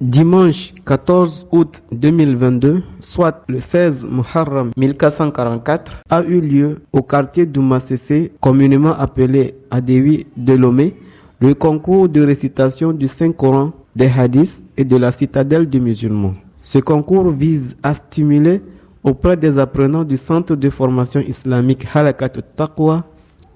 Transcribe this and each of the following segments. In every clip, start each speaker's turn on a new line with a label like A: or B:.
A: Dimanche 14 août 2022, soit le 16 Muharram 1444, a eu lieu au quartier d'Oumassessé, communément appelé Adewi de Lomé, le concours de récitation du Saint-Coran, des hadiths et de la citadelle du musulman. Ce concours vise à stimuler auprès des apprenants du centre de formation islamique Halakat al-Taqwa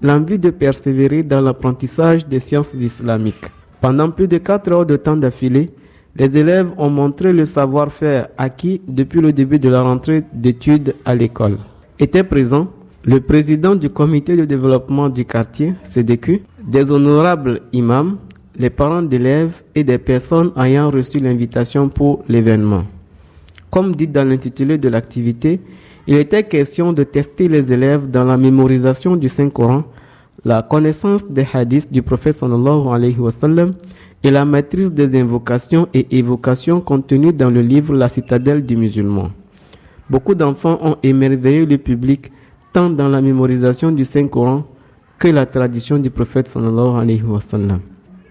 A: l'envie de persévérer dans l'apprentissage des sciences islamiques. Pendant plus de 4 heures de temps d'affilée, les élèves ont montré le savoir-faire acquis depuis le début de la rentrée d'études à l'école. Étaient présents le président du comité de développement du quartier, CDQ, des honorables imams, les parents d'élèves et des personnes ayant reçu l'invitation pour l'événement. Comme dit dans l'intitulé de l'activité, il était question de tester les élèves dans la mémorisation du Saint-Coran, la connaissance des hadiths du prophète sallallahu alayhi wa sallam et la maîtrise des invocations et évocations contenues dans le livre La citadelle du musulman. Beaucoup d'enfants ont émerveillé le public tant dans la mémorisation du Saint-Coran que la tradition du prophète sallallahu alayhi wa sallam.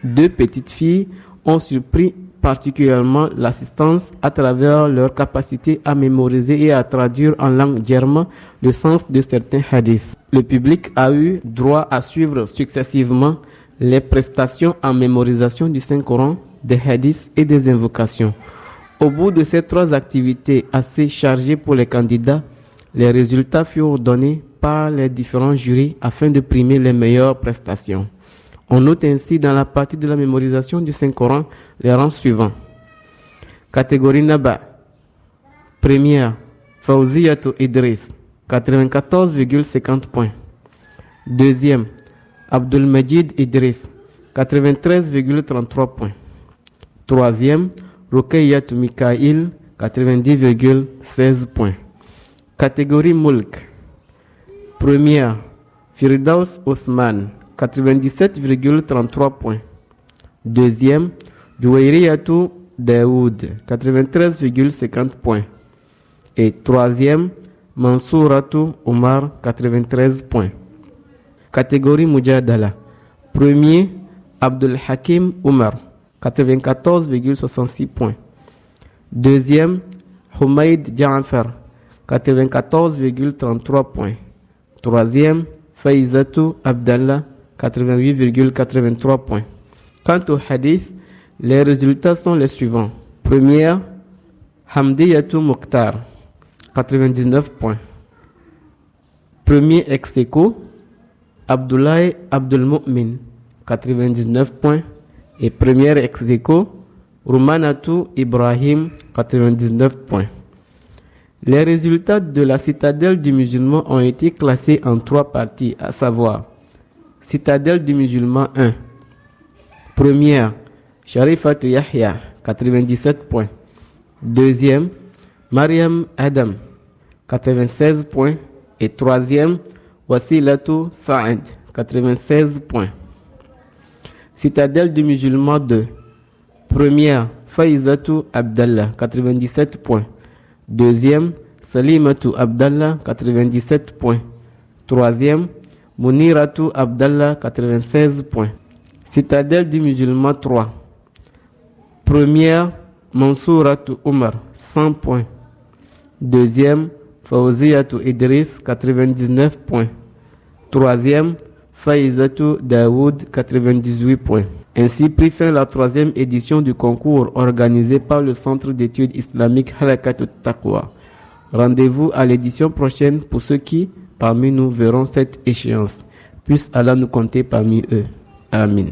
A: 2 petites filles ont surpris particulièrement l'assistance à travers leur capacité à mémoriser et à traduire en langue djerma le sens de certains hadiths. Le public a eu droit à suivre successivement les prestations en mémorisation du Saint-Coran, des hadiths et des invocations. Au bout de ces 3 activités assez chargées pour les candidats, les résultats furent donnés par les différents jurys afin de primer les meilleures prestations. On note ainsi dans la partie de la mémorisation du Saint-Coran les rangs suivants. Catégorie Naba. Première, Fawziyatou Idriss, 94,50 points. Deuxième, Abdul Majid Idriss, 93,33 points. Troisième, Ruqayyatou Mikaïl, 90,16 points. Catégorie Mulk. Première, Firdaus Othman, 97,33 points. Deuxième, Jouairiyatou Daoud, 93,50 points. Et troisième, Mansouratou Omar, 93 points. Catégorie Mujadala. Premier, Abdul Hakim Omar, 94,66 points. Deuxième, Humayd Ja'far, 94,33 points. Troisième, Faizatou Abdallah, 88,83 points. Quant au hadith, les résultats sont les suivants. Première, Hamdiyatou Mokhtar, 99 points. Premier ex-aequo, Abdoulaye Abdul Mu'min, 99 points. Et premier ex-aequo, Roumanatou Ibrahim, 99 points. Les résultats de la citadelle du musulman ont été classés en 3 parties, à savoir Citadelle du musulman 1. Première, Sharifatou Yahya, 97 points. Deuxième, Mariam Adam, 96 points. Et troisième, Wasilatou Saïd, 96 points. Citadelle du musulman 2. Première, Faizatou Abdallah, 97 points. Deuxième, Salimatou Abdallah, 97 points. Troisième, Mouniratou Abdallah, 96 points. Citadelle du musulman 3. Première, Mansouratou Omar, 100 points. Deuxième, Fawziyatou Idriss, 99 points. Troisième, Faizatou Daoud, 98 points. Ainsi prit fin la 3e édition du concours organisé par le Centre d'études islamiques Halakat al-Taqwa. Rendez-vous à l'édition prochaine pour ceux qui, parmi nous, verront cette échéance. Puisse Allah nous compter parmi eux. Amin.